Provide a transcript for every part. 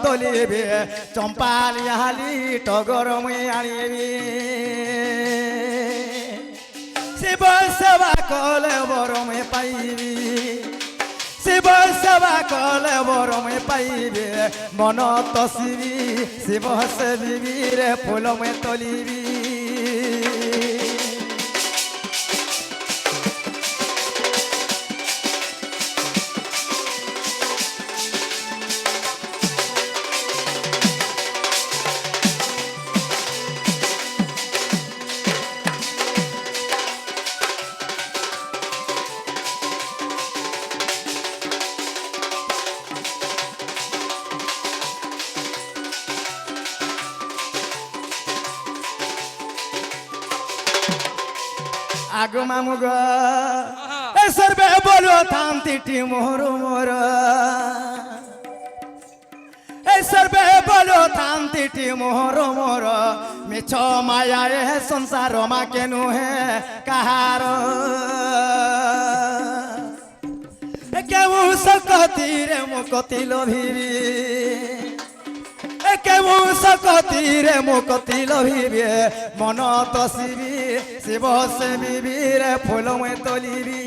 তোলিবি চম্পালিয়ালি টগর মুই আনিবি শিব সেবা কলে বরমে পাইবি শিব সেবা কলে বরমে পাইবি মন তসিবি শিব সেবিবি রে ফুলমে তলিবি আগো মামু গো এ সর্বে বলো থান্তিটি মোর মোর এ সর্বে বলো থান্তিটি মোর মোর মিছ মায়া এ সংসার মা কেনু হে কাহার কেউ সকতি রে মুকতি লোভিবি কেউ সকতি রে মুকতি লোভিবি মন তসিবি শিব সেবিবি রে ফুল মে তলিবি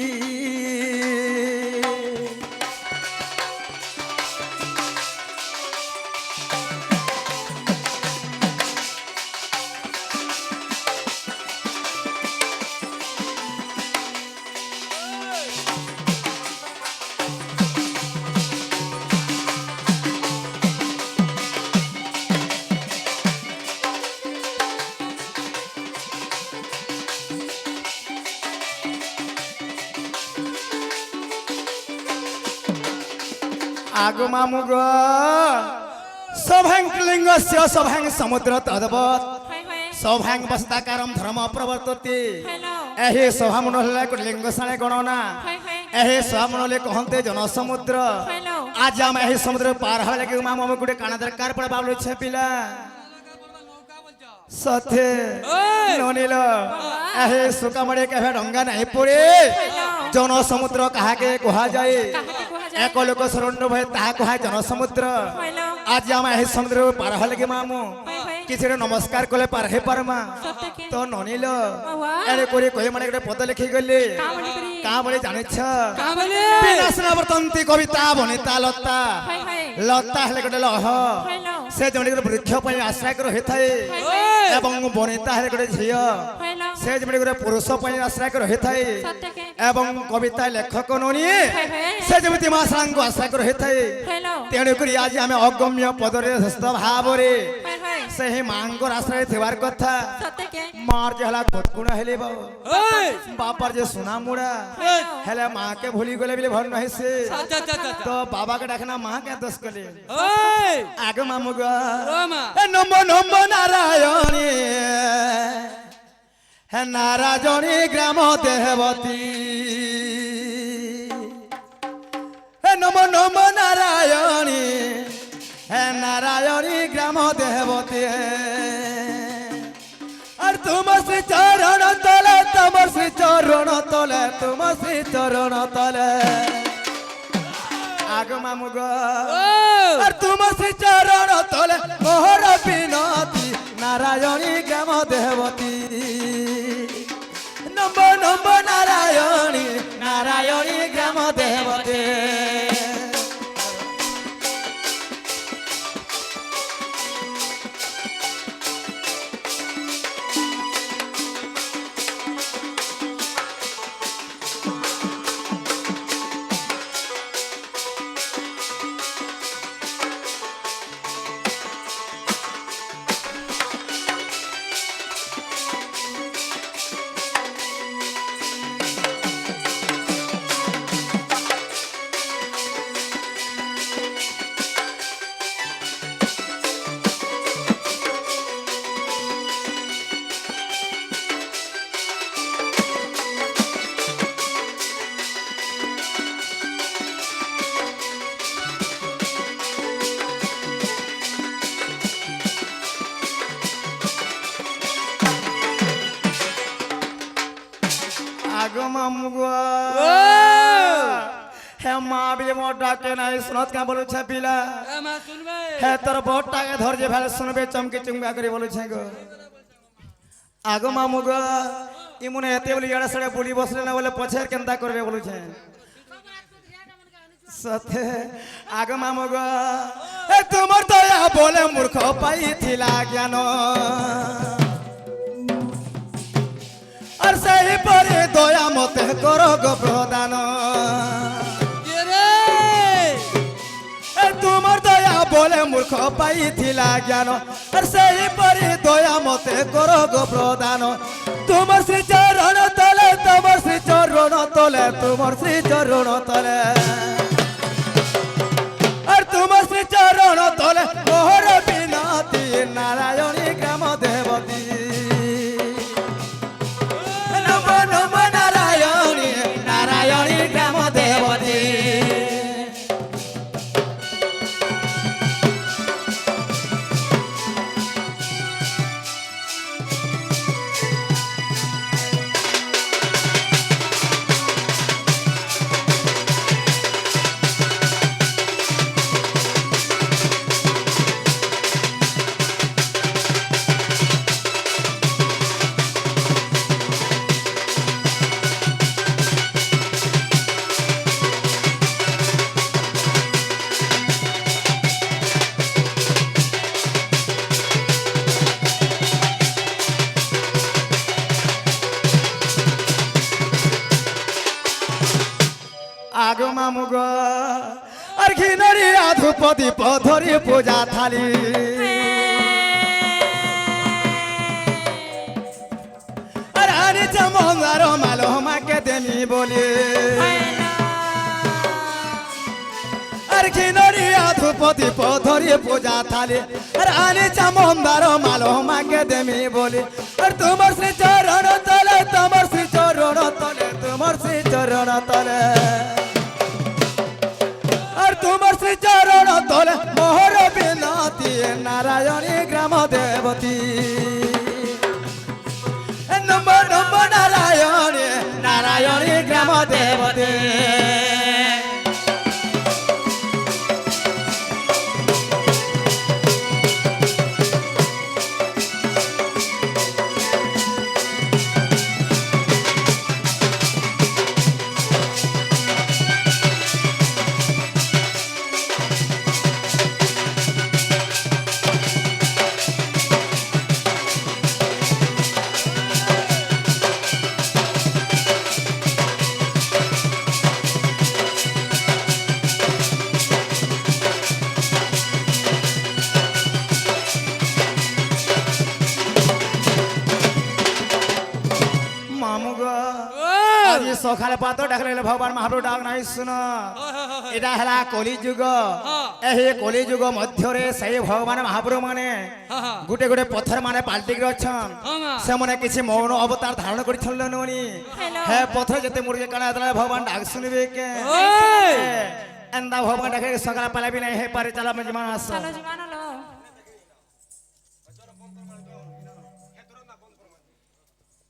আগো মামু গো সভাং লিঙ্গস্য সভাং সমুদ্র তদ্বৎ সভাং বস্তাকারম ধর্ম প্রবর্ততি এহি সভা মণ্ডলে লিঙ্গ সাণে গণনা এহি সভা মণ্ডলে কহন্তে জনসমুদ্র আজ আমি এহি সমুদ্র পার হওয়া লাগে মামু আমি গোটে কানা দরকার পড়ে বাবলু পিলা সথে ননিল এহি সুকামড়ে কেবে ডঙ্গা নাই পড়ে জনসমুদ্র কাহাকে কুহা যায় এক লোক শরণ্য ভয়ে তাহা কুহায় জনসমুদ্র আজ আমি এই সমুদ্র পার হলে কি মামু কিছু নমস্কার কলে পার হে পারমা তো ননিল এরে করে কই মানে একটা পদ লিখি গলি কা বলে জানিছ বিনাশনা বর্তন্তি কবিতা বনিতা লতা লতা হেলে গটে লহ সে জনে বৃক্ষ পাই আশ্রয় করে হেথায় এবং বনিতা হেলে গটে ঝিও সে জনে পুরুষ পাই আশ্রয় করে হেথায় এবং কবিতা লেখক ননি সে যেମିତି মা সারাଙ୍କୁ আশ্রয় করে হেথায় তেণু করি আজ আমি অগম্য পদরে সুস্থ ভাবরে ସେହି ମାଙ୍କର ଆଶ୍ରୟ ଥିବାର କଥା ମାର ଯେ ହେଲା କଟକୁଣା ହେଲେ ବାପାର ଯେ ସୁନା ମୁଡ଼ା ହେଲେ ମାକେ ଭୁଲି ଗଲେ ବୋଲି ଭଲ ନାହିଁ ସେ ତ ବାବାକେ ଡାକନା ମା କେ ଦୋଷ କଲେ ଆଗ ମାମୁ ଗ ନମ ନମ ନାରାୟଣୀ হে নারাজনী গ্রাম দেহবতী হে নম নম নারায়ণী হে নারায়ণী গ্রাম দেহবতী আর তোমার শ্রী চরণ তলে তোমার শ্রী চরণ তলে তোমার শ্রী চরণ তলে আগ মামু গ আর তোমার শ্রী চরণ তলে মোহর বিনতি নারায়ণী গ্রাম দেহবতী নম নম নারায়ণী নারায়ণী গ্রাম দেহবতী বিলে মোর ডাকে নাই শুনত কা বলছে পিলা এ মা শুনবে হে তোর বড়টাকে ধরছে ফেলে শুনবে চমকে চুমকা করে বলছে গো আগো মামু গো ইমনে এতে বলি এড়া সড়ে বলি বসলে না বলে পছের কেনতা করবে বলছে সাথে আগো মামু গো এ তোমার দয়া বলে মূর্খ পাইছিলা জ্ঞান আর সেই পরে দয়া মতে করো গো প্রদান কে রে তোমার দয়া বলে মূর্খ পাইছিলা জ্ঞান আর সেই পরে দয়া মতে করো গো প্রদান তোমার শ্রী চরণ তলে তোমার শ্রী চরণ তলে তোমার শ্রী চরণ তলে আর তোমার শ্রী চরণ তলে মোহর বিনতি নারায়ণী গ্রাম দেবতী নম নম নারায়ণী নারায়ণী গ্রাম দেবতী আগো মামু গো আর ঘিনরি আধুপতি পধরি পূজা থালি আর আনি চমঙ্গার মালো মাকে দেমি বলি আর ঘিনরি আধুপতি পধরি পূজা থালি আর আনি চমঙ্গার মালো মাকে দেমি বলি আর তোমার শ্রী চরণ তলে তোমার শ্রী চরণ তলে তোমার শ্রী চরণ তলে আর তোমার শ্রী চরণ তলে মোহর বিনতি নারায়ণী গ্রাম দেবতী নম নম নারায়ণী নারায়ণী গ্রাম দেবতী মামু গো আজি সকালে পাত ডাকলে ভগবান মহাপ্রভু ডাক নাই শুন এটা হেলা কলি যুগ এই কলি যুগ মধ্যরে সেই ভগবান মহাপ্রভু মানে গোটে গোটে পথর মানে পাল্টি অছন সেমনে কিছু মৌন অবতার ধারণ করিছন ননি হে পথর যেতে মুরগে কানা দেলা ভগবান ডাক শুনিবে কে এন্দা ভগবান ডাকে সকালে পালাবি নাই হে পারে চালা মজমান আস চলো জীবন হলো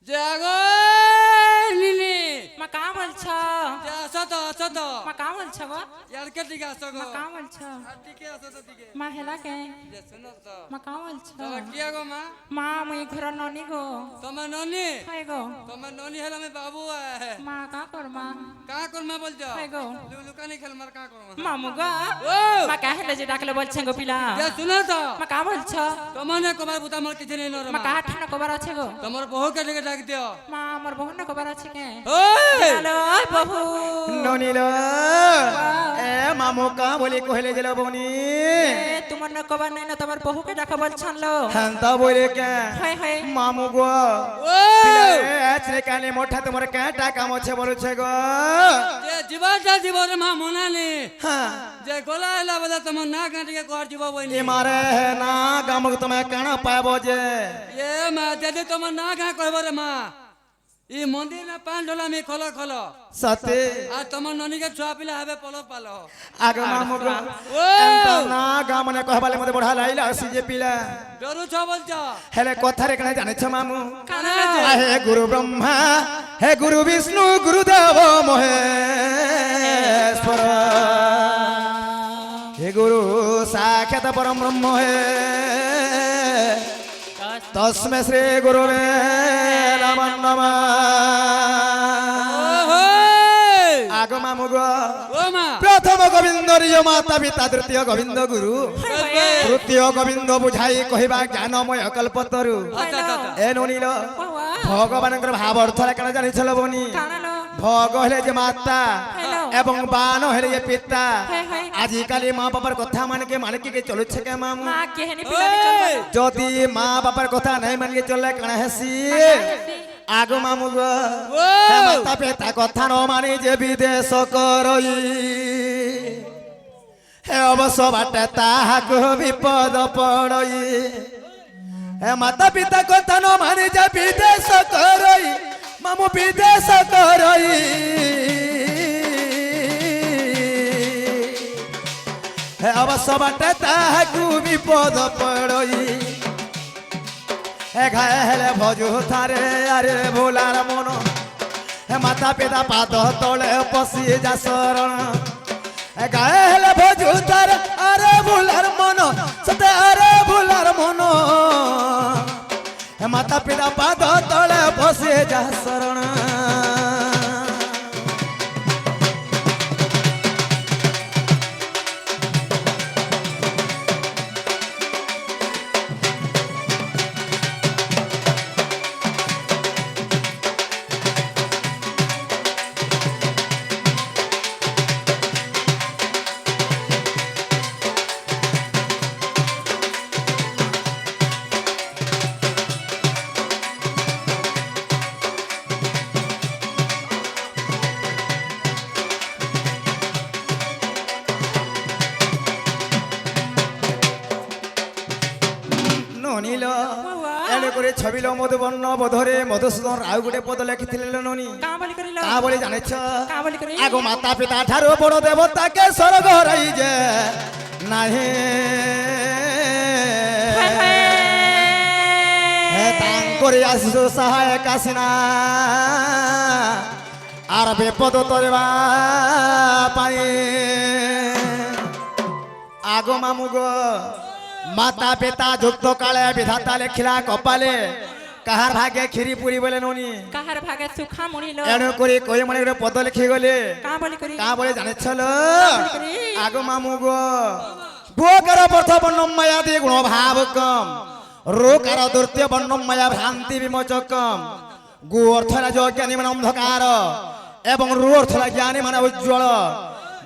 জাগো নিনি মা কা বলছ যা আসত মা কা বলছ গো ইয়ার কে দিকে আসো গো মা কা বলছ আর দিকে আসো তো দিকে মা হেলা কে যে শুনো তো মা কা বলছ তোমার কি গো মা মা মুই ঘর ননি গো তোমার ননি হাই গো তোমার ননি হলো আমি বাবু মা কা কর মা কা করমা বলছো হাই গো লুকানি খেল মার কা করমা মামু গো ও মা কা হেলে যে ডাকলে বলছেন গো পিলা যে শুনো তো মা কা বলছ তোমার না কবার বুতা আমার কিছু নেই মা কা ঠানা কবার আছে গো তোমার বহু কে দিকে ডাক দিও মা আমার বহু না কবার আছে কে ওই হ্যালো বহু ননিল এ মামু কা বলি কহিলে গেল বনি এ তোমার না কবার নাই না তোমার বহুকে ডাকা বলছন লো হ্যান্তা বলে কে হাই হাই মামু গো ওই আজরে কানে মোটা তোমার কাটা কাম আছে বলছে গো যে জীবনটা জীবন মা মনানি হ্যাঁ যে গলা এলা বলে তোমার না কাটিকে কর জীব বইনি এ মারে না গামক তুমি কানা পাবো যে এ মা যদি তোমার না গা কইব রে মা ই মন্দির না পান ঢোলা আমি খলো খলো সতে আর তোমার ননিকে ছুয়া পিলা হবে পলক পালো আগে মামু গো ও এন্তা না গামনে কহবালে মতে বড়া লাইলা সিজে পিলা ডরু ছ বলছ হেলে কথারে কেন জানেছ মামু কানে আহে গুরু ব্রহ্মা হে গুরু বিষ্ণু গুরুদেব মহেশ্বর হে গুরু সাক্ষাৎ পরম ব্রহ্ম হে তস্মৈ শ্রী গুরুবে নমঃ নমঃ আগমামুগ ও মা প্রথম গোবিন্দ নিজ মাতা পিতা তৃতীয় গোবিন্দ গুরু তৃতীয় গোবিন্দ বুঝাই কহিবা জ্ঞানময় কল্পতরু আচ্ছা আচ্ছা আচ্ছা। এ ননিল বাবা ভগবানଙ୍କର ভাব অর্থ কেন জানিছিল বনি কানালো ভগ হেলে যে মাতা হ্যালো। এবং বান হেলে যে পিতা হ্যাঁ, হ্যাঁ। আজিকালি মা বাবার কথা মানিকে চলুছে কে মামু মা কেহেনি পিলানি চলবা যদি মা বাবার কথা নাই মানিকে চললে কেন হেসি আগ মামু গো হে মাতা পিতা কথা ন মানি যে বিদেশ করই হে অবশ্য বাটে তাহাকু বিপদ পড়ই হে মাতা পিতা কথা ন মানি যে বিদেশ করই মামু বিদেশ করই হে অবশ্য বাটে তাহাকু বিপদ পড়ই হে ঘায়ে হেলে ভজু থারে আরে ভোলার মন হে মাতা পিতা পাদ তলে পশি যা শরণ হে গায়ে হেলে ভজু থারে আরে ভোলার মন সতে আরে ভোলার মন হে মাতা পিতা পাদ তলে পশি যা শরণ ননিল এনে করে ছবিল মধুবর্ণ বধরে মধুসূদন রাও গোটে পদ লেখিଥିଲେ ননি কা বলি করিল কা বলে জানেছ কা বলি করি আগ মাতা পিতা ঠারু বড় দেবতাকে স্বর্গ রাই যে নাহি হে তাঙ্করি আসিছো সহায় কাশিনা আর বিপদ তরিবা পাই আগ মামু গো মাতা পিতা যুক্ত কালে বিধাতা লেখিলা কপালে কাহার ভাগে ক্ষীরি পুরি বলে ননি কাহার ভাগে সুখা মুড়িল এণু করে কই মনে করে পদ লিখি গলে কা বলি করি কা বলে জানেছিল আগ মামু গো গোকার প্রথ বর্ণম মায়া দি গুণ ভাব কম রোকার দ্বিতীয় বর্ণম মায়া ভ্রান্তি বিমোচকম গু অর্থ জ্ঞানী মানে অন্ধকার এবং রু অর্থ জ্ঞানী মানে উজ্জ্বল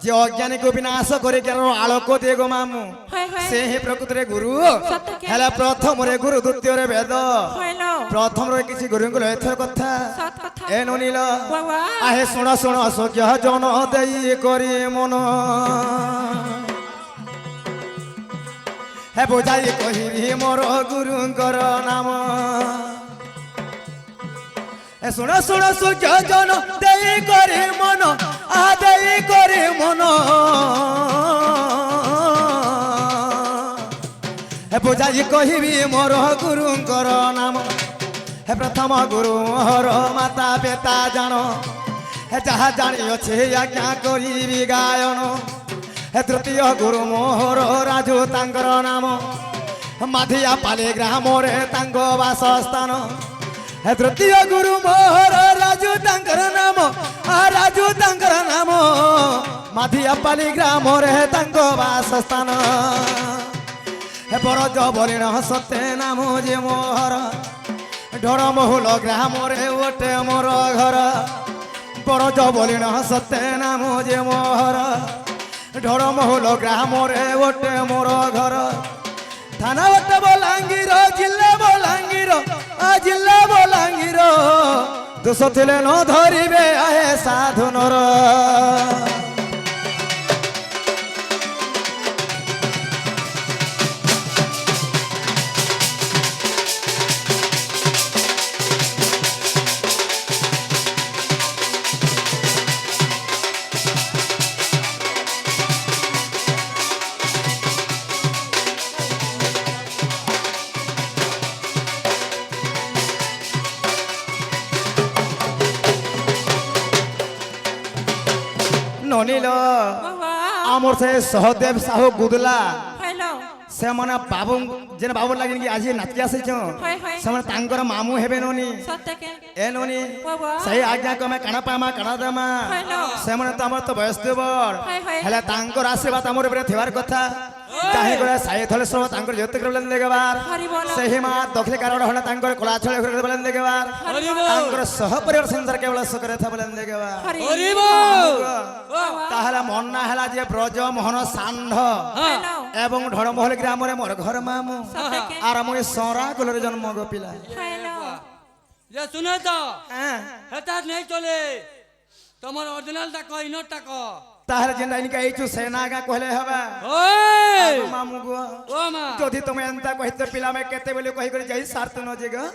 যে অজ্ঞানীকে বিনাশ করে কেন আলোক দিয়ে গো মামু হয় হয় সে হি প্রকৃতিরে গুরু সত্যকে হেলে প্রথমরে গুরু দ্বিতীয়রে বেদ হইল প্রথমরে কিছু গুরুଙ୍କୁ এথর কথা সত কথা এ ননিল বাবা আহে শুণ শুণ সজ্ঞ জন দেই করি মন হে বুঝাই কহিবি মোর গুরুঙ্কর নাম এ শুণ শুণ সজ্ঞ জন দেই করি মন আ দেই করি মন হে বুঝাই কহিবি মোর গুরুঙ্কর নাম হে প্রথম গুরু মোহর মাতা পিতা জান হে যাহা জানিଅছে আজ্ঞା করিবি গায়ন হে তৃতীয় গুরু মোহর রাজু ତାଙ୍କର নাম মাধিয়া পালি গ্রামরে ତାଙ୍କ বাসস্থান হে তৃতীয় গুরু মোহর রাজু ତାଙ୍କର নাম রাজু ତାଙ୍କର নাম মাধিয়া পালি গ্রামরে ତାଙ୍କ বাসস্থান হে বরজ বলিণ সতে নাম যে মোহর ঢোর মহুল গ্রামরে ওটে মোর ঘর বরজ বলিণ সতে নাম যে মোহর ঢোর মহুল গ্রামরে ওটে মোর ঘর থানা ওটে বলাঙ্গীর জিল্লা বলাঙ্গীর জিল্লা বলাঙ্গীর দোষ ଥିଲେ ନ ଧରିବେ ଆହେ ସାଧୁନର অনিল বাবা আমার সে সহদেব সাহু গুদলা হ্যালো ସେମାନେ ବାବୁ ଯେନ୍ ବାବୁ ଲାଗି କି ଆଜି ନାଚି ଆସିଛଁ হয় হয় ସେମାନେ ତାଙ୍କର ମାମୁଁ ହେବେ ନନି সত্যকে ଏ ନନି বাবা ସେଇ ଆଜ୍ଞା କମେ କାଣା ପାମା କାଣା ଦେମା হ্যালো ସେମାନେ ତ ଆମର ତ ବୟସ ଦେବର হয় হয় ହେଲେ ତାଙ୍କର ଆଶୀର୍ବାଦ ଆମର ଉପରେ ଥିବାର କଥା ଚାହିଁ ଗଲେ ସାଇ ଥଳେ ସବୁ ତାଙ୍କର ଜ୍ୟୋତି করে বলেন দেগবার হরি বল ସେହି ମା ଦକ୍ଷିଣ କାରଣ ହলে ତାଙ୍କର କଳା ଛଳେ করে বলেন দেগবার হরি ତାଙ୍କର ସହ ପରିବାର ସଂସାର କେବଳ ସୁଖରେ ଥା বলেন দেগবার হরি হরি বল ତାହେଲେ ମନା ହେଲା ଯେ ବ୍ରଜ ମୋହନ ଷାଣ୍ଢ হ্যালো ଏବଂ ଢଳମହଲ ଗ୍ରାମରେ ମୋର ଘର ମାମୁଁ সত্যকে আর মুই সরা কুলরে জন্ম গো পিলা হ্যালো যে শুনে তো হ্যাঁ হেতা নেই চলে তোমার অরিজিনাল টাকা ইনর টাকা তাহলে যেন ইনকা এইছু সেনা গা কহলে হবে ওই মামু গো ও মা যদি তুমি এন্তা কহিত পিলা মে কেতে বলে কহি করে যাই সার্থ ন যে গো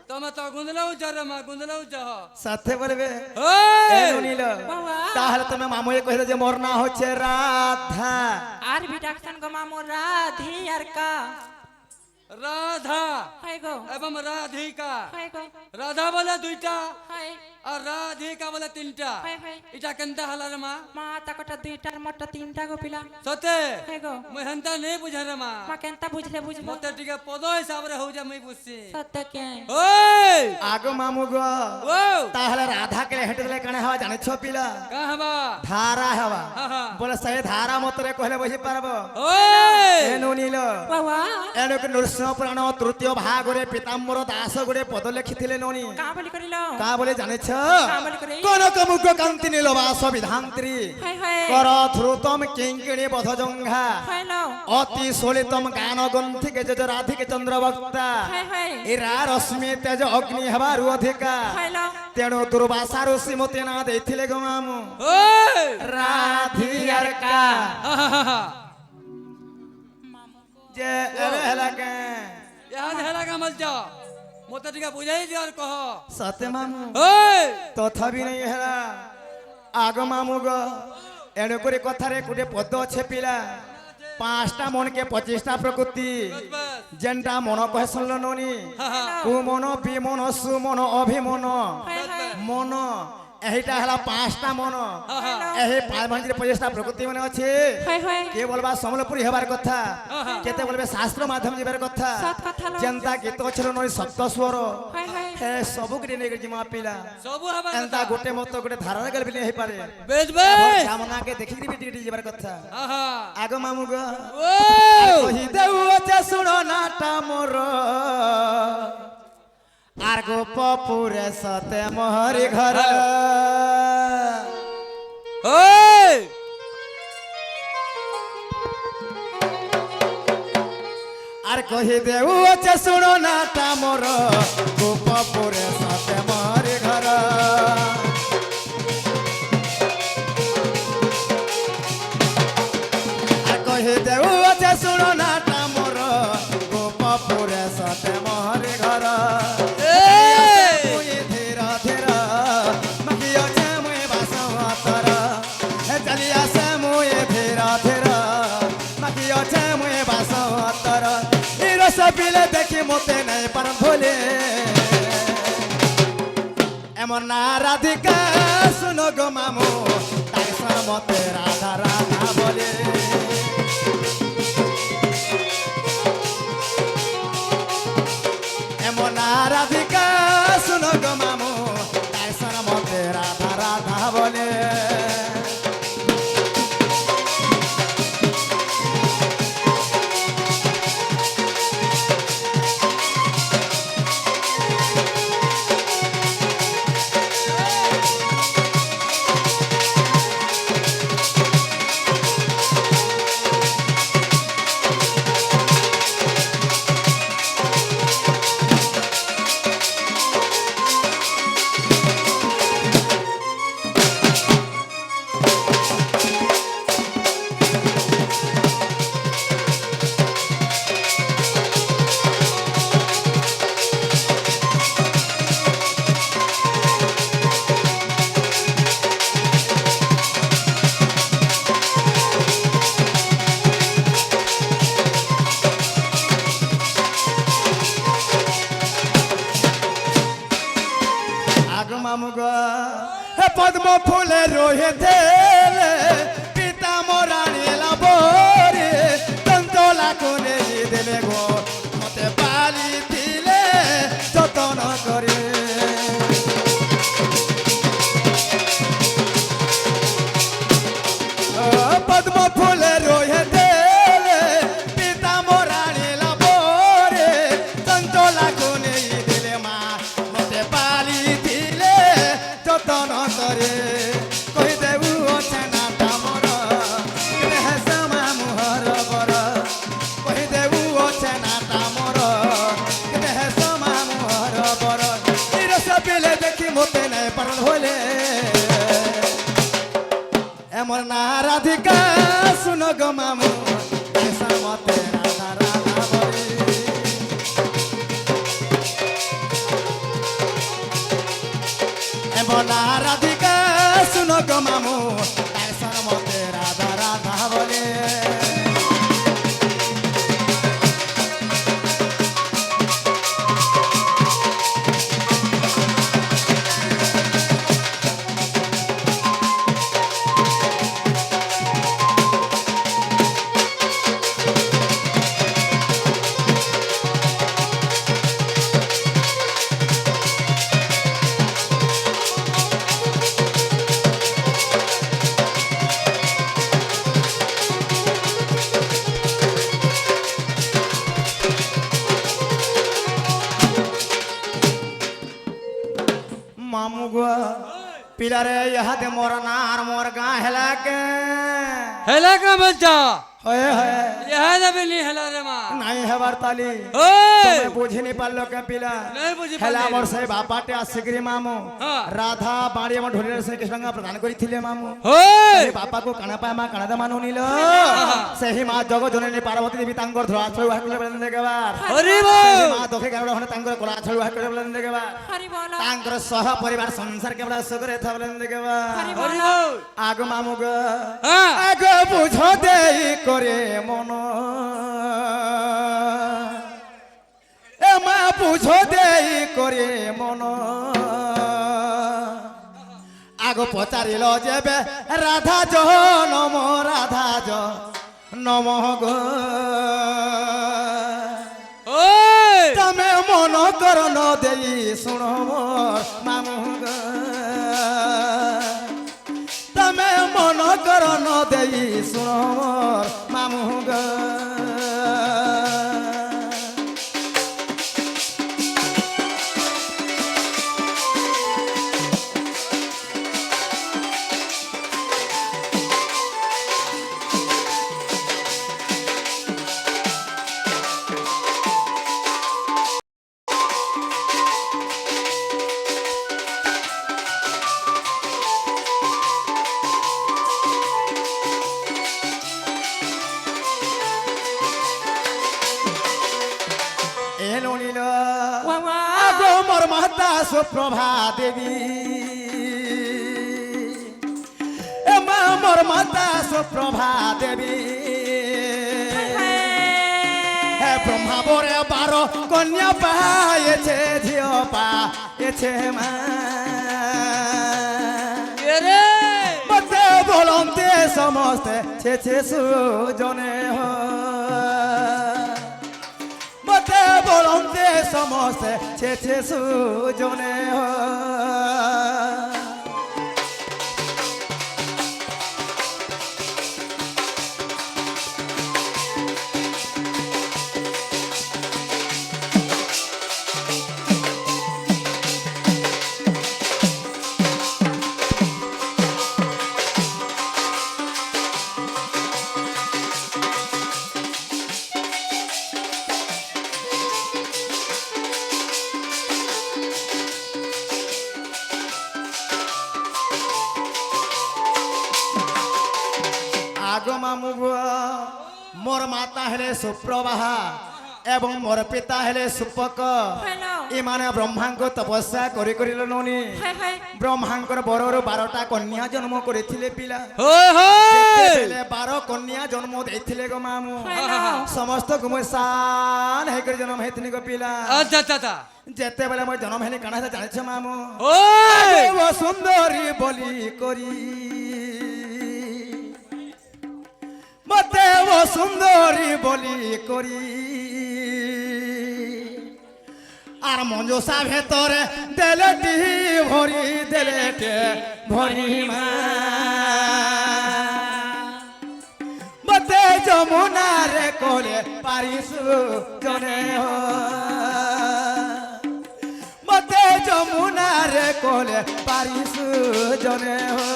তুমি তো গুন্দলাও চরে মা গুন্দলাও চহ সাথে বলবে ওই নীল বাবা তাহলে তুমি মামু কহিলে যে মোর না হচ্ছে রাধা আর भी ডাকছেন গো মামু রাধি আর কা রাধা হয় গো এবং রাধিকা হয় গো রাধা বলে দুইটা হয় আর রাধিকা বলে তিনটা হয় হয় এটা কেনটা হালা রে মা মা তাকটা দুইটার মোটা তিনটা গো পিলা সতে হয় গো মুই হেনতা নেই বুঝে রে মা মা কেনতা বুঝলে বুঝবো মতে টিকে পদ হিসাবে হউ যা মুই বুঝছি সত্যকে ওই আগো মামু গো ও তাহলে রাধা কে হেঁটে দিলে কানে হওয়া জানিছ পিলা কা হবা ধারা হওয়া হা হা বলে সেই ধারা মতরে কহলে বুঝি পারব ওই এনু নীল বাবা এনুক নৃସିଂହ পুরাণ তৃতীয় ভাগরে পীতাম্বর দাস গোটে পদ লেখিলে ননি কা বলি করিল কা বলে জানিছ কা বলি করি কনক মুখ কান্তি নীলবাস বিধান্ত্রী হয় হয় কর ধ্রুতম কিঙ্কিণী বধ জঙ্ঘা হ্যালো অতি সলিতম গান গন্থিকে যজ রাধিকে চন্দ্র বক্তা হয় হয় ইরা রশ্মি তেজ অগ্নি হেবারু অধিকা হ্যালো তেণু দুর্বাসা ঋষি মতে না ଦେଇଥିଲେ গো মামু ওই রাধিয়ার কা হা হা হা হা যে এলে হেলা কে ইয়াদ হেলা কামল চ মতে টিকে বুঝাই দিয়ার কহ সতে মামু ওই তথাপি নাই হেলা আগ মামু গো এণু করে কথারে গোটে পদ আছে পিলা 5টা মনকে 25টা প্রকৃতি বাস যেনটা মন কহে শুনল ননি হা হা কুমন বিমন সুমন অভিমন হয় হয় মন এইটা হেলা 5টা মন হা হা এই 25টা প্রকৃতি মানে আছে হয় হয় কে বলবা সম্বলপুরী হবার কথা আহা। কেতে বলবে শাস্ত্র মাধ্যম যাবার কথা সৎ কথা লো যেনতা গীত ছিল নই সপ্ত স্বর হয় হয় হে সবু কে নেই জিমা পিলা সবু হবা এনতা গোটে মত গোটে ধারণা গেল বিলে হেই পারে বেশ বেশ কামনা কে দেখি দিবি টিটি যাবার কথা হা হা আগ মামু গো ওই কহি দেউ আছে শুনো নাটা মোর আর গোপপুরে সতে মোহরি ঘর ওই আর কহি দেউ আছে শুনো নাটা মোর গোপপুরে সতে মোহরি ঘর আর কহি দেউ আছে শুনো নাটা মোর গোপপুরে সতে মোহরি ঘর এই মুই ধীরা ধীরা মাকি আছে মুই বাসন্তর হে চলি আসে মুই ধীরা ধীরা মাকি আছে মুই বাসন্তর এই রস পিলে দেখি মতে নাই পার ভুলে এমন না রাধিকা শুনো গো মামু তাই সর মতে রাধা রাধা বলে এমন না রাধিকা শুনো গো মামু তাই সর মতে রাধা রাধা বলে আগ মামু গো হে পদ্ম ফুলে রোহে দেলে सुनो गो मामू ऐसा मते राधा राधा बोले ए बोला राधिका सुनो गो मामू ऐसा मते राधा राधा बोले मामू गो पिलारे यहाँ दे मोर नार मोर गाँ हेला के हेला का बच्चा होए होए यह ना भी नहीं हेला रे माँ नहीं है वार्ताली ओए तुम्हें बुझी नहीं पालो के पिला नहीं बुझी हेला पाले। मोर से बापाटे आसिग्री मामू हाँ। राधा बाड़ी में ढोली से कृष्ण का प्रदान करी थिले मामू ओए से बापा को काना पाए मां काना मानु नीलो सही मां जगो जननी पार्वती देवी तांगर धरा छळ हाकले बलन देगबार हरि सही बोल मां दोखे गावड़ हने तांगर कोला छळ हाकले बलन देगबार हरि बोलो तांगर सह परिवार संसार के बड़ा सुगरे था बलन देगबार हरि हरि बोलो बोल आगो मामू गो हाँ आगो बुझो देई करे मन ए मा बुझो देई करे मन आगो पचारिल जेबे राधा ज नम राधा ज नम गो ओए तमे मन कर न देई शुण मामू गो तमे मन कर न देई शुण मामू गो एलो नीलो वावा आगो मोर महता सुप्रभा देवी ए मा मोर महता सुप्रभा देवी हे ब्रह्मा बोरे बारो कन्या पाएছে ঝিও পাएছে মা ये रे মতে বলন্তে সমস্তে ছেছে সুজনে হ মতে বলন্তে সমস্তে ছেছে সুজনে হ आगो मामू गो मोर माता हेले सुप्रभा एवं मोर पिता हेले सुपक हेलो इमाने ब्रह्मांको तपस्या करि करिल नोनी हाय हाय ब्रह्मांकर बररु 12टा कन्या जन्म करिथिले पिला ओए होए बेले 12 कन्या जन्म देथिले गो मामू हेलो समस्त गुमसान हे कर जन्म हेतनी गो पिला अच्छा अच्छा अच्छा जेते बेले मोर जन्म हेले काना जाने मामू ओए वो सुंदरी बोली करी मते वो सुंदरी बोली करी আর মঞ্জুসা ভেতরে দেলেটি ভরি দেলেটে ভরি মা মতে যমুনারে কোলে পারিসু জনে হো মতে যমুনারে কোলে পারিসু জনে হো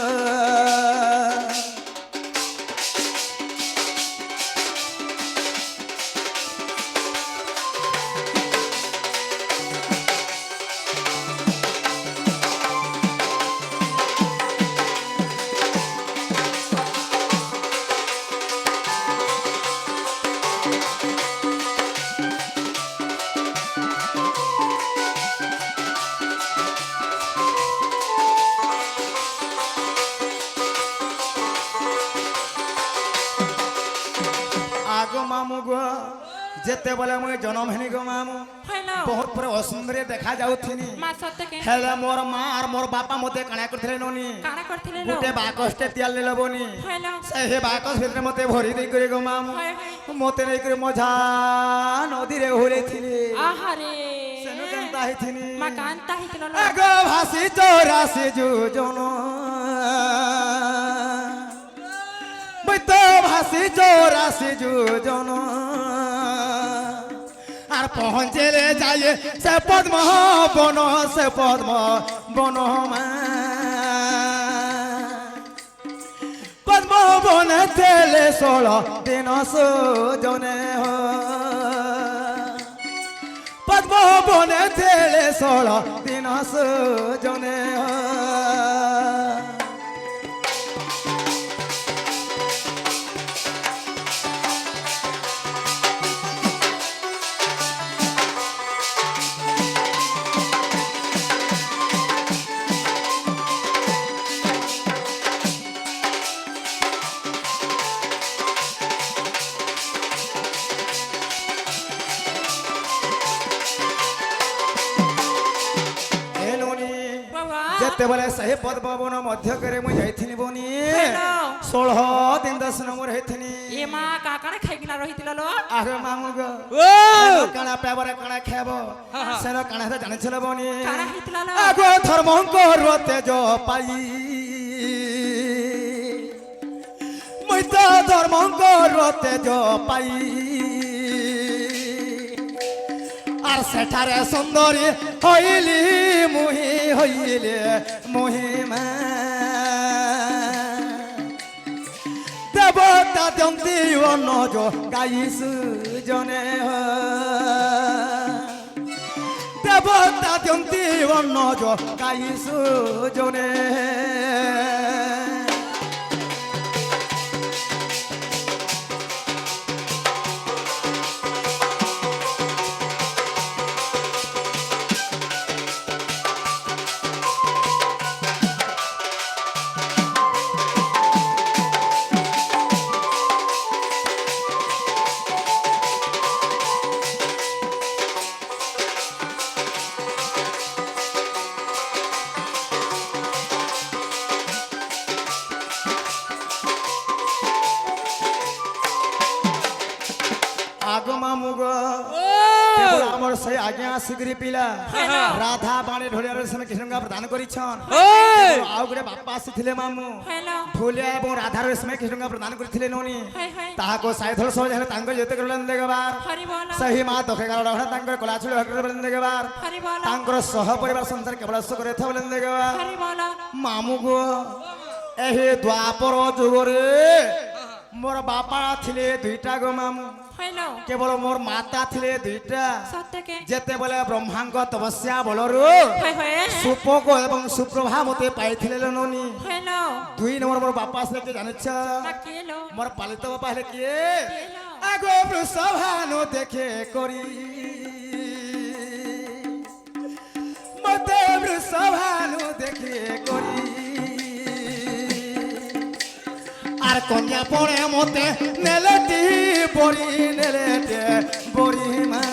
গো যেতেবেলে মুই জনম হেনি গো মামু হইল বহুত পুরা অসুন্দরী দেখা যাউথিনি মা সত্যকে হেলে মোর মা আর মোর বাপা মতে কাଣା করଥିଲେ ননি কাଣା করଥିଲେ লো গোটে বাকসটে তিয়াল দিল বনি হইল সেই বাকস ভিতরে মতে ভরি দেই করে গো মামু হয় হয় মতে নেই করে মজা নদীরে হইলেছিলি আহারে সেনু কেনতা হইছিনি মা কান্তা হইছিল লো আগো ভাসি চৌরাশি যোজন বৈত ভাসি চৌরাশি যোজন আর পৌঁছেলে যাই সে পদ্ম বন সে পদ্ম বন পদ্ম বন তেলে 16 দিন সুজনে পদ্ম বনে তেলে 16 দিন সুজনে বাবা যেতেবেলে সেই পদ্মবন মধ্য করে মুই যাইছিনি বনি 16 দিন 10 নম্বর হইছিনি এ মা কাকারে খাইকিনা রহিছিল লো আরে মামু গো ও কানা পেবরে কানা খাব সেন কানা হাতে জানিছিল বনি কানা হইছিল লো আগো ধর্মঙ্কর তেজ পাই মুই তো ধর্মঙ্কর তেজ পাই আর সেঠারে সুন্দরী হইলি মুহি হইলে মহিমা দেবতা দন্তি অনজ গাইছু জনে দেবতা দন্তি অনজ গাইছু জনে আগো মামু গো কেবল আমার সেই আজ্ঞা শিগরি পিলা রাধা বাণী ঢোলিয়ার সঙ্গে কৃষ্ণঙ্গা প্রদান করিছন ওই আউ গুড়ে বাপা আসিଥିଲେ মামু হইল ঢোলিয়া এবং রাধার সঙ্গে কৃষ্ণঙ্গা প্রদান করিଥିଲେ ননি হয় হয় তাহাকো সাইধল সহজ হেলে তাঙ্ক যেতে করলেন দেখবার হরি বল ସେହି ମା ଦକ୍ଷେ କାଳ ତାଙ୍କର କଳାଛୁଳି ହକିରେ ବୋଲେন ଦେଖବାର হরি বল ତାଙ୍କର ସହ ପରିବାର ସଂସାର କେବଳ ସୁଖ କରିଥା ବୋଲେନ ଦେଖବାର হরি বল ମାମୁ ଗୋ ଏହି ଦ୍ୱାପର ଯୁଗରେ ମୋର ବାପା ଥିଲେ ଦୁଇଟା ଗো ମାମୁ হইল କେବଳ ମୋର ମାତା ଥିଲେ ଦୁଇଟା সত্যকে ଯେତେବେଳେ ବ୍ରହ୍ମାଙ୍କ ତପସ୍ୟା ବଳରୁ হয় হয় ସୁପକ ଏବଂ ସୁପ୍ରଭା ମତେ ପାଇଥିଲେ ନନି হইল 2 ନମ୍ବର ମୋର ବାପା ଆସିଲେ କିଏ ଜାଣିଛ না কেলো ମୋର ପାଳିତ ବାପା ହେଲେ କିଏ কেলো আগ বৃষভানু দেখে করি মতে বৃষভানু দেখে করি আর কন্যা পড়ে মতে নেলেটি বড়ি নেলেটে বড়ি মা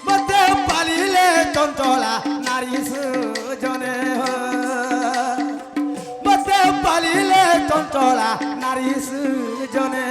মতে পালিলে চঞ্চলা নারী সুজনে মতে পালিলে চঞ্চলা নারী সুজনে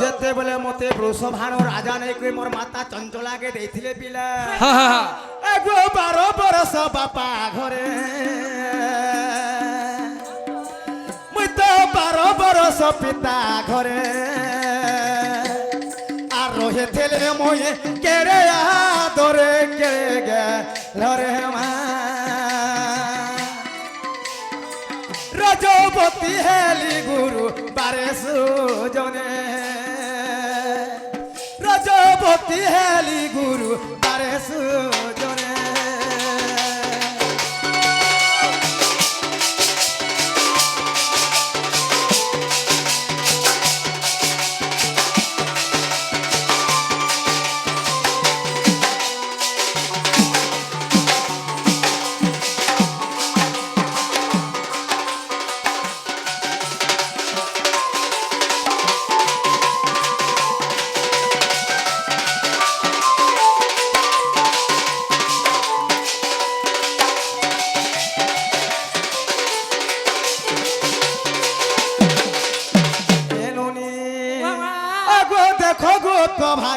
যেতেবেলে মতে বৃষভানু রাজা নেই মোর মাতা চঞ্চলাকে ଦେଇଥିଲେ পিলা হা হা হা এগো 12 বরষ বাপা ঘরে মুই তো 12 বরষ পিতা ঘরে আর রহেছিলে মই কেড়ে আদরে কেড়ে গে লরে মা রজবতী হেলি গুরু বারে সুজনে রজবতী হেলি গুরু বারে সুজনে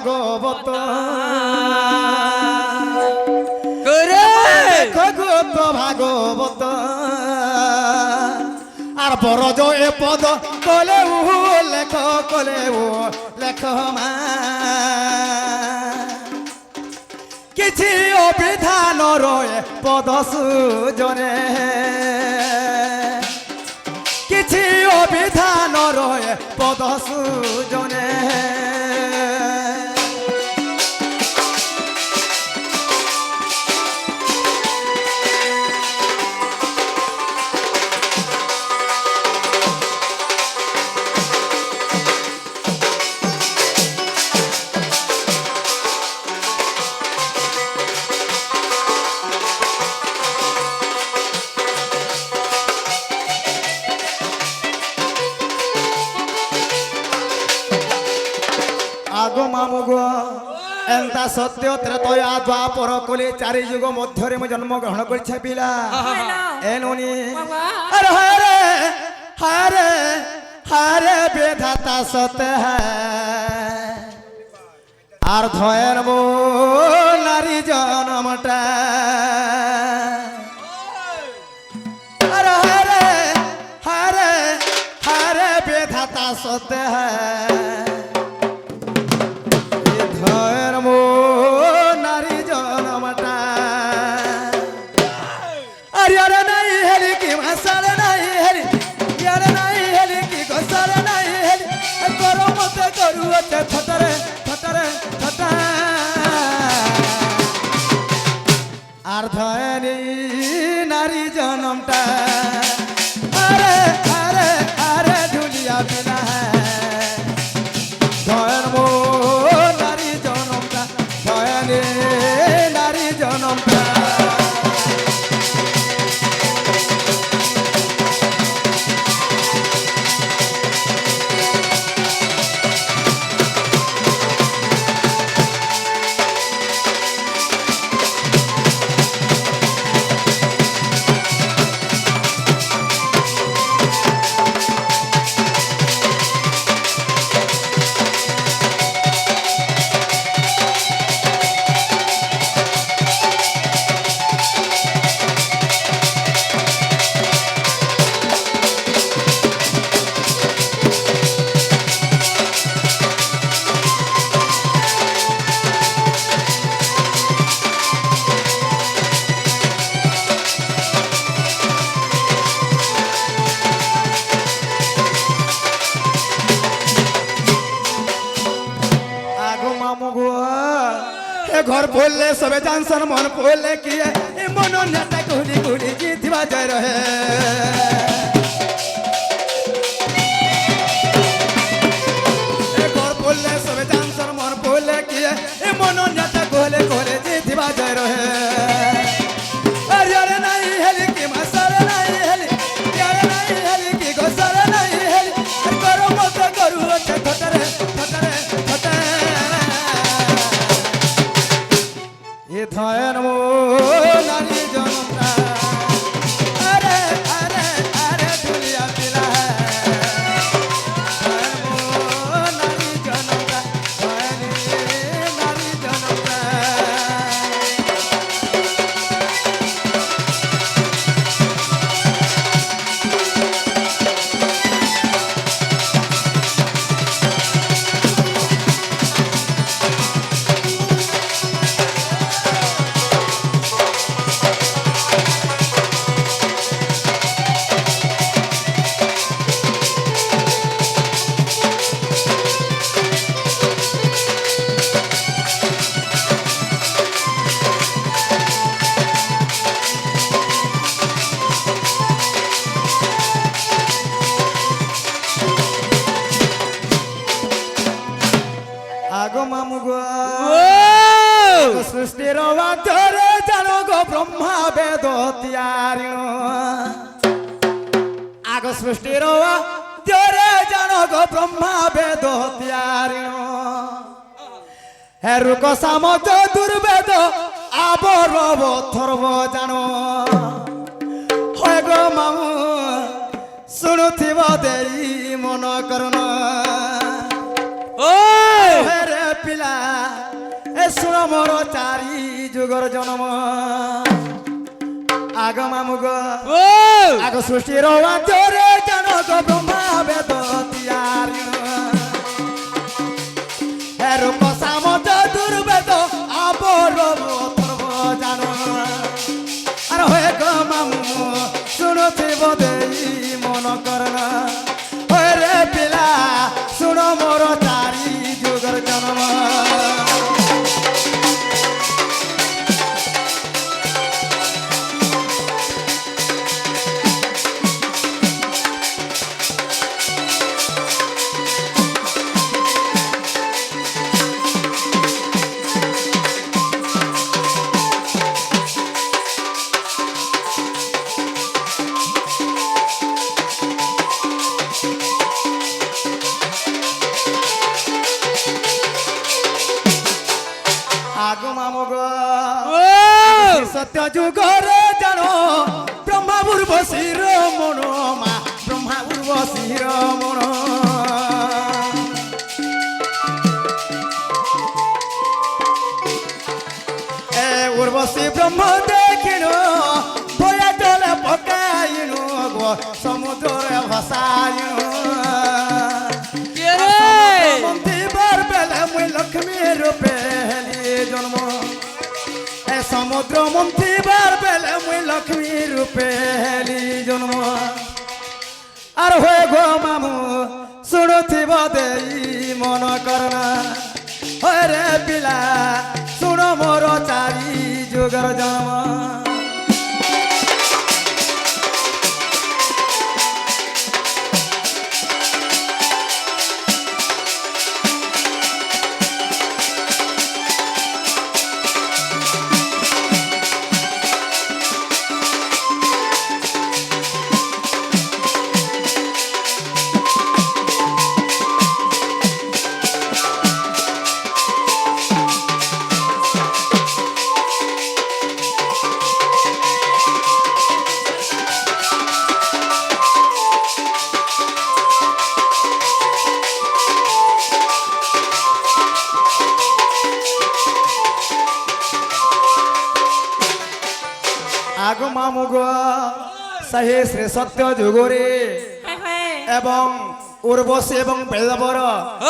ভাগবত খগুত ভাগবত আর বরজ এ পদ কলে লেখ কলে লেখ মা কিছু অবিধান রয়ে পদ সুজনে কিছু অবিধান রয়ে পদ সুজনে আগো মামুগ এন্তা সত্য ত্রেতয়া দ্বাপর কলি চারি যুগ মধ্যরে মু জন্মগ্রহণ করছে পিলা এনুনি আরে হারে হারে হারে বেধাতা সতে আর ধয়ের মো নারী জনমটা আরে হারে হারে হারে বেধাতা সতে ধয়ের মো নারী জনমটা আরে আরে নাই হেলি কি মাসালে নাই হেলি ইয়ারে নাই হেলি কি গোসালে নাই হেলি করমতে করুতে থতরে থতরে থতা আর ধয়েরি নারী জনমটা আরে আরে আরে ঝুলিয়া বিনা ধয়ের মো নারী জনমটা ধয়েরি নারী জনমটা घर बोले सबे जानसन मन बोले किए मन नेता गुली गुली जीतवा जाय रहे घर बोले सबे जानसन मन बोले किए मन नेता गोले गोले जीतवा जाय रहे अरे अरे नहीं हेली की मसाले नहीं हेली यारे नहीं हेली की गोसाले नहीं हेली करो मत करू ठटरे ठटरे ठटरे ধয়ের মো নারী জনতা আরে আরে আগ সৃষ্টির জোরে জানো গো ব্রহ্মা বেদ তিয়ারিণ হে রুক সাম দুর্বেদ আবরব থর্ব জানো হয় গো মামু শুণুথিব দেই মন করুন ওই রে পিলা এ শুণ মোর চারি যুগর জন্ম আগ মামু গো ওই আগ সৃষ্টির জোরে জানো গো ব্রহ্মা বেদ তিয়ারিণ হে রূপ সাম দুর্বেদ আবরব থর্ব জানো আর হয়ে গো মামু শুণুথিব দেই মন করুন হয় রে পিলা শুণ মোর চারি যুগর জন্ম আগো মামু গো ওই সত্য যুগরে জানো ব্রহ্মা উর্বশীর মন মা ব্রহ্মা উর্বশীর মন এ উর্বশী ব্রহ্ম দেখিন ভয়া জলে পকাইন গো সমুদ্রে ভাসাইন কে রে মন্দির বেলে মুই লক্ষ্মী রূপে হেলি জন্ম এ সমুদ্র মন্থিবার বেলে মুই লক্ষ্মী রূপে হেলি জন্ম আর হয়ে গো মামু শুণুথিব দেই মন করনা হয় রে পিলা শুণ মোর চারি যুগর জন্ম আগো মামু গো সেই শ্রী সত্য যুগরে হায় হায় এবং উর্বশী এবং বেদবর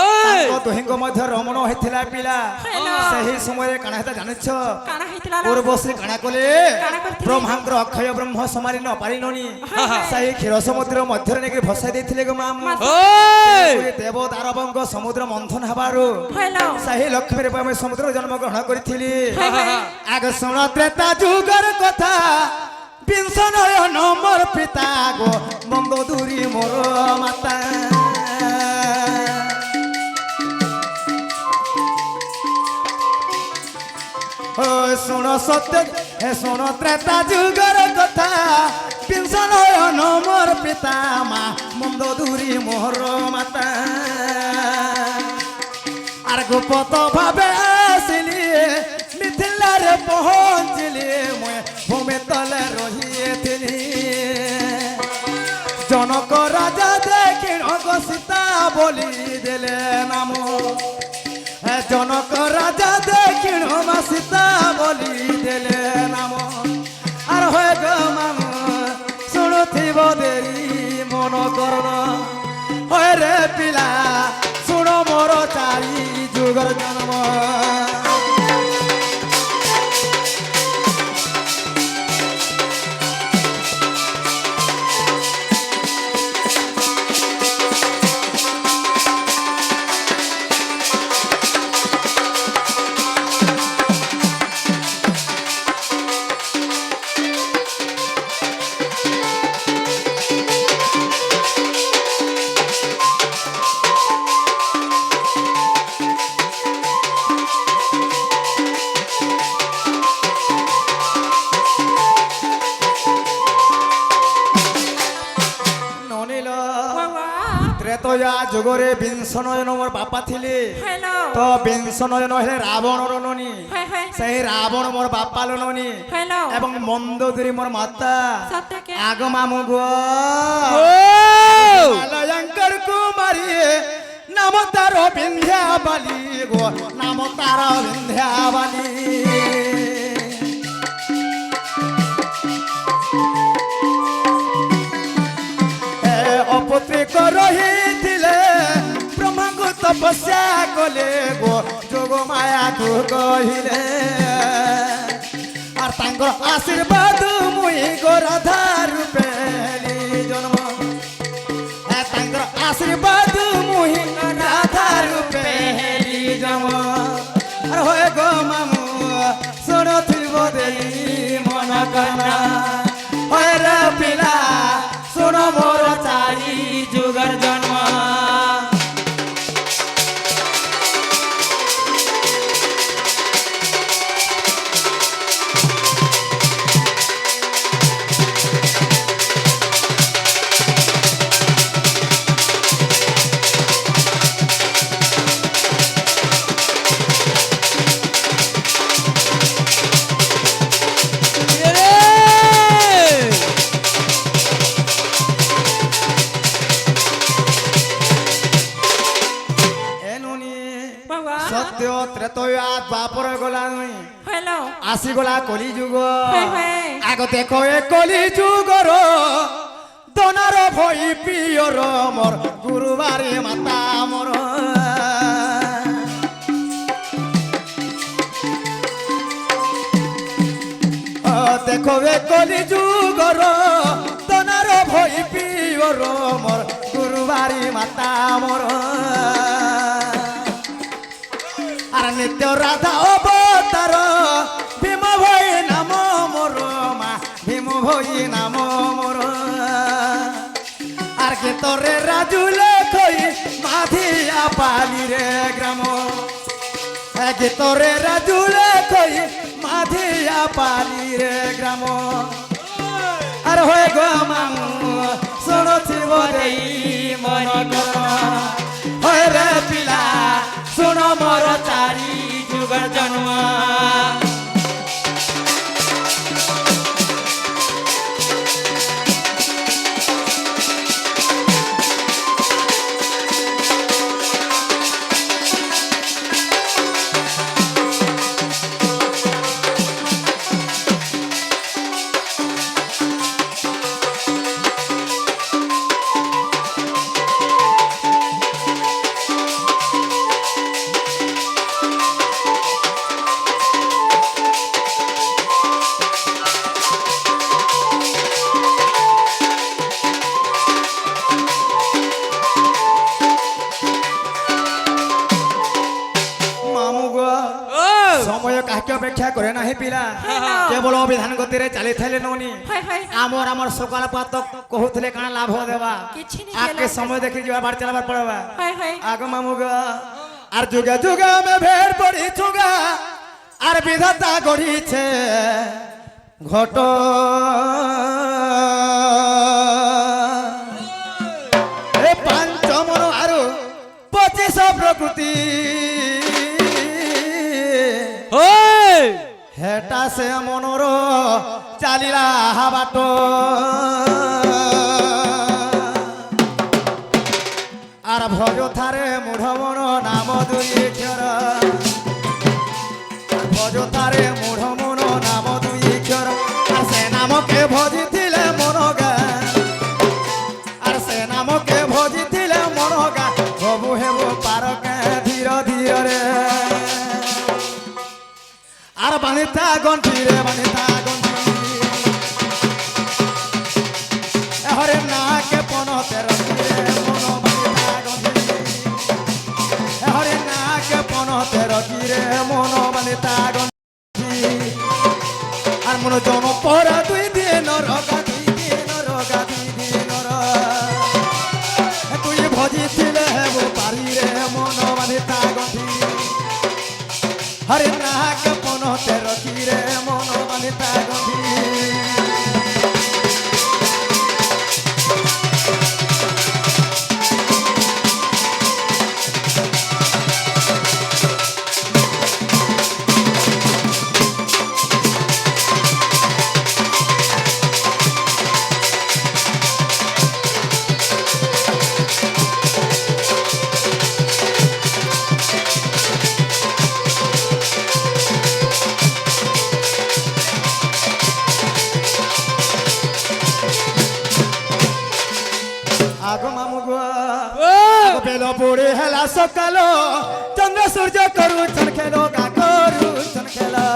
ওই তাଙ୍କ ଦୁହିଁଙ୍କ ମଧ୍ୟ ରମଣ ହୋଇଥିଲା ପିଲା ହେଲୋ। ସେହି ସମୟରେ କାଣା ହେତା ଜାଣିଛ କାଣା ହେଇଥିଲା ଲୋ? ଉର୍ବଶୀ କାଣା କଲେ କାଣା କରିଥିଲେ? ବ୍ରହ୍ମାଙ୍କର ଅକ୍ଷୟ ବ୍ରହ୍ମ ସମାରି ନ ପାରିଲନି ହାୟ ହାୟ। ସେହି କ୍ଷୀର ସମୁଦ୍ର ମଧ୍ୟରେ ନେଇକି ଭସାଇ ଦେଇଥିଲେ ଗো ମାମୁ ওই ଦେବ ଦାନବଙ୍କ ସମୁଦ୍ର ମନ୍ଥନ ହେବାରୁ ହେଲୋ। ସେହି ଲକ୍ଷ୍ମୀ ରୂପେ ଆମେ ସମୁଦ୍ର ଜନ୍ମ ଗ୍ରହଣ କରିଥିଲି ହାୟ ହାୟ। ଆଗ ଶୁଣ ତ୍ରେତା ଯୁଗର କଥା ବିଂଶ ନୟନ ମୋର ପିତା ଗো ମନ୍ଦ ଦୂରୀ ମୋର ମାତା ও শুণ সত্য হে শুণ ত্রেতা যুগর কথা বিংশ নয়ন মোর পিতা মা মন্দ দূরী মোর মাতা আর গোপত ভাবে আসিলি মিথিলারে পৌঁছিলি মুই ভূমি তলে রহিয়েছিলি জনক রাজা দেখিণ গো সীতা বলি দেলে নাম হে জনক রাজা দেখিণ মা সীতা বলি দেলে নাম আর হয়ে গো মাম শুণুথিব দেরি মন করণ হয় রে পিলা শুণ মোর চারি যুগর জন্ম ତ୍ରେତୟା ଯୁଗରେ ବିଂଶ ନୟନ ମୋର ବାପା ଥିଲେ হ্যালো তো বিংশ নয়ন হেলে রাবণর ননি হয় হয় সেই রাবণ মোর বাপা ননি হ্যালো এবং মন্দোদরি মোর মাতা সত্যকে আগ মামু গো মালয়ঙ্কর কুমারী নাম তার বিন্ধ্যাবালি গো নাম তার বিন্ধ্যাবালি অপত্রিক রহিলে ব্রহ্মাঙ্গ তপস্যা কলে গো যোগ মায়াকু কহিলে আর তাঙ্কর আশীর্বাদ মুই গো রাধা রূপে জন্ম তাঙ্কর আশীর্বাদ মুই রাধা রূপে জন্ম আর হয়ে গো মামু শুনথিব দেই মন কন্যা হয় রে পিলা শুন মোর চারি যুগর জন্ম বাবা সত্য ত্রেতয়া দ্বাপর গলা নই হ্যালো আসিগলা কলি যুগ হয় হয় আগ দেখো এ কলি যুগর দনার ভই পিয়র মোর গুরুবারে মাতা মোর দেখো এ কলি যুগর দনার ভই পিয়র মোর গুরুবারে মাতা মোর আর নিত্য রাধা অবতার ভীম ভই নাম মোর মা ভীম ভই নাম মোর আর কে তোরে রাজুলে কই মাধিয়া পালি রে গ্রাম কে তোরে রাজুলে কই মাধিয়া পালি রে গ্রাম আর হয়ে গো মামু শুনছিব দেই মন কর হয় রে পিলা শুন মোর চারি যুগর জন্ম সময় কাকে অপেক্ষা করে না হে পিলা কেবল বিধান গতিরে চালি থাইলে ননি হয় হয় আমার আমার সকাল পাত কহুলে কানা লাভ দেবা କିଛି ନି আগে সময় দেখি যাবার বার চালাবার পড়বা হয় হয় আগ মামু গো আর যুগে যুগে মে ভেড় পড়ি চুগা আর বিধাতা গড়িছে ঘট এ পাঞ্চ মন আর 25 প্রকৃতি হেটা সে মনোর চালিলা বাট আর ভজ থারে মূঢ় মন নাম দুই অক্ষর ভজ থারে মূঢ় মন নাম দুই অক্ষর আর সে নামকে ভজিলে মন গা আর সে নামকে ভজিলে মন গা হবু হেব পারকে ধীর ধীরে আর বানিতা গন্ঠি রে বানিতা গন্ঠি হরে নাকে পনতে রখি রে মন বানিতা গন্ঠি হরে নাকে পনতে রখি রে মন বানিতা গন্ঠি আর মন জন পরা দুই দিন রগা দুই দিন রগা দুই দিন তুই ভজিলে হেব পারি রে মন বানিতা গন্ঠি হরে নাক পনতে রখি রে মন বানিতা গন্ঠি আগ মামু গো ও বেল পড়ে হেলা সকাল চন্দ্র সূর্য করুছন খেল গা করুছন খেলা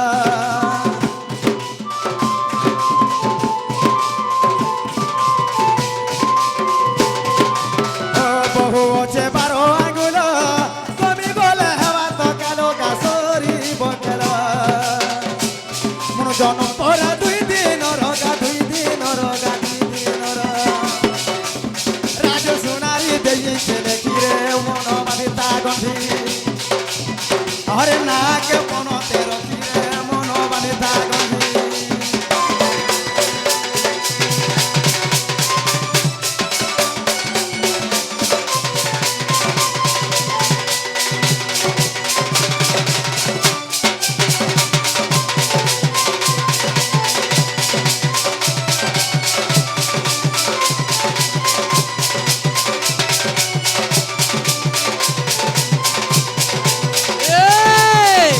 বহু আছে 12 আঙ্গুল কমি গলে হেওয়া তো গেল গা সরিব খেলা মন জনম পরা 2 দিন রগা 2 দিন রগা 2 দিন রাজ সোনারি দেই ছেলে কিরে মন মানে তা গন্ধি হরে নাক মনতে রখিরে মন মানে তা গন্ধি এই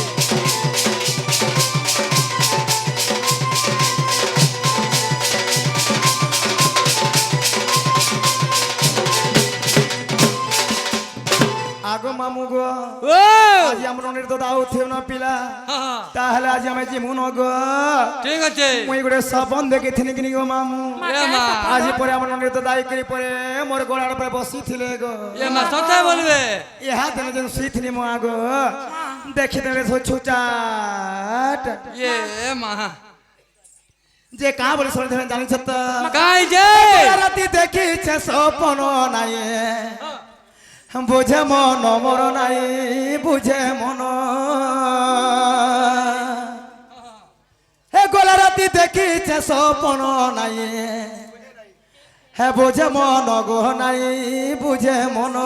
আগ মামু গো ও আজ আমরা অনেক তো দাও থেও না পিলা হ্যাঁ, তাহলে আজ আমি জিমুন গো ঠিক আছে মুই গোটে সপন দেখিথিনি কিনি গো মামু এ মা আজ পরে আমার অনেক তো দায়ী করি পরে মোর গোড়ার উপরে বসিছিলে গো এ মা সত্যি বলবে ইহা দিনে যেন শুইথিনি মো আগো দেখিলে ছুচাট এ মা যে কা বলে শুনে ধরে জানিছ তো কাই যে রাতি দেখিছে সপন নাই বুঝে মন মর নাই বুঝে মন হে গোলা রাতি দেখিছে সপন নাই হে বুঝে মন গো নাই বুঝে মন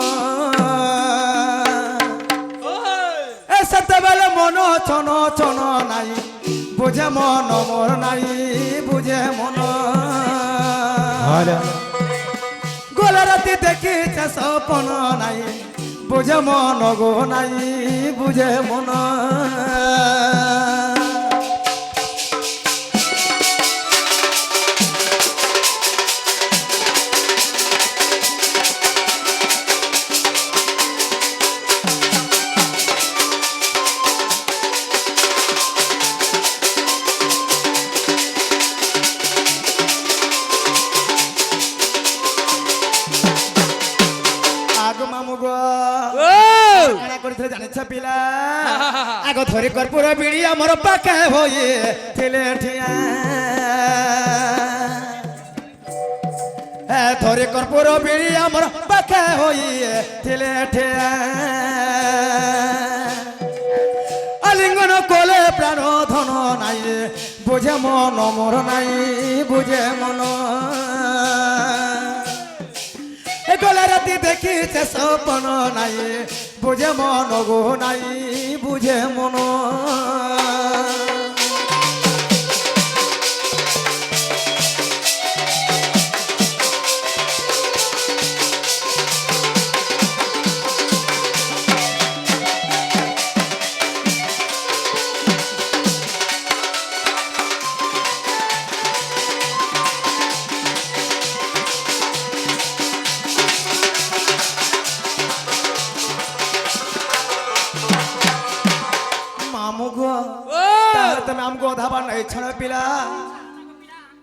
এ সতবেলে মন চন চন নাই বুঝে মন মোর নাই বুঝে মন গোলা রাতি দেখিছে সপন নাই বুঝে মন গো নাই বুঝে মন আগ মামু গো ও কাଣା কৰিছিলে জানিছ পিলা আগ ধৰি কৰ্পূৰ বিড়ি আমাৰ পাকে হৈ থিলে ঠিয়া হে ধৰি কৰ্পূৰ বিড়ি আমাৰ পাকে হৈ থিলে ঠিয়া আলিঙ্গন কলে প্রাণ ধন নাই বুঝে মন মোর নাই বুঝে মন গলা রাতি দেখিছে সপন নাই বুঝে মন গো নাই বুঝে মন মামু গো ও তাহলে তুমি আমগো ধাবা নাই ছড়া পিলা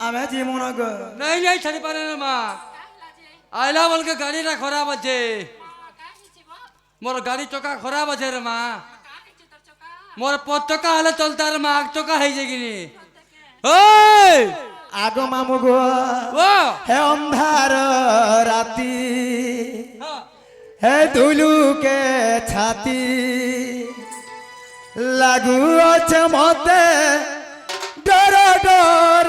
আমি জীবন গো नहीं नहीं छड़ी पारे ना माँ आइला बोल के गाड़ी ना खराब अच्छे मोर गाड़ी चौका खराब अच्छे रे माँ मोर पद चौका हले चलता रे माँ चौका है जगिनी ओए আগো মামু গো वो হে অন্ধার রাতি हाँ, হে দুলুকে ছাতি লাগু আছে মতে ডর ডর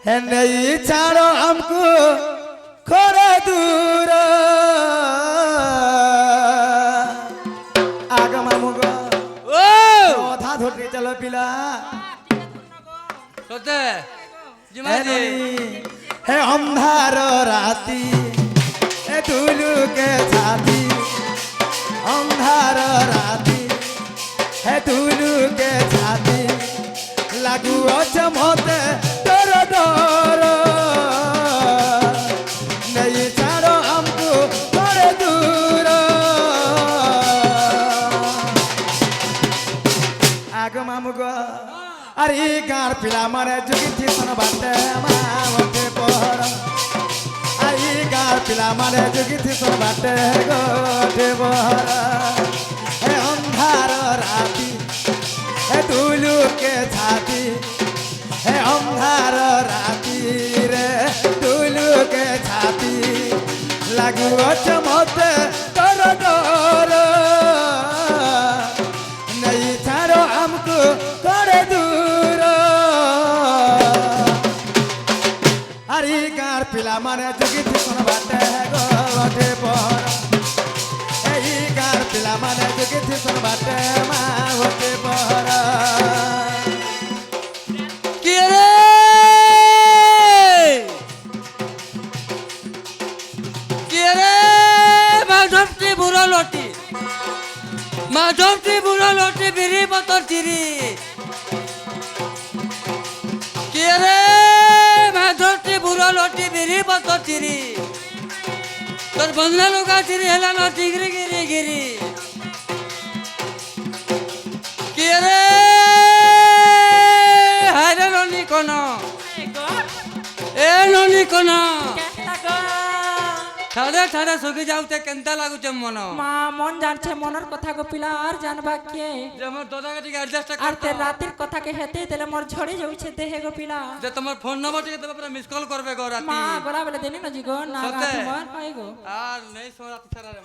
হে নেই ছাড়ো আমকু খরে দূর আগ মামু গো ओ অধা ধরে চলো পিলা सोते जिमा হে जी ননি, হে অন্ধার রাতি হে দুলুকে ছাতি অন্ধার রাতি হে দুলুকে ছাতি লাগু আছে মতে ডর ডর আরে গাঁর পিলা মানে যুগি থিসন বাটে মা ওঠে পহর আরে গাঁর পিলা মানে যুগি থিসন বাটে গোঠে পহর হে অন্ধার রাতি হে দুলুকে ছাতি হে অন্ধার রাতি রে দুলুকে ছাতি লাগুছে মতে তোর ডর নেই ছাড়ো আমকো করে দূর আরে গাঁর পিলা মানে যুগি থিসন বাটে গোঠে পহর এই গাঁর পিলা মানে যুগি থিসন বাটে মা ওঠে পহর কি রে কি রে মাধবটি বুড়ো লটি মাধবটি বুড়ো লটি বিড়ি বতর চিরি কি রে মাধবটি বুড়ো লটি বিড়ি বতর চিরি তোর বন্ধনা লোকা চিরি হেলা না টিগরি গিরি গিরি কি রে হায়রে ননি কোন এ ননি কোন ছাড়ে ছাড়ে সখি যাওতে কেনতা লাগুছে মন মা মন জানছে মনের কথা গো পিলা আর জানবা কে যে আমার দাদাকে টিকে অ্যাডজাস্ট আর তে করতে রাতের কথা কে হেতে দিলে মোর ঝড়ি যাচ্ছে দেহে গো পিলা যে তোমার ফোন নম্বর টিকে দেবে পুরো মিস কল করবে গো রাতি মা গলা বলে দেনি না জি গো না সত্যি? তোমার হয় গো আর নেই সো রাতি ছাড়া রে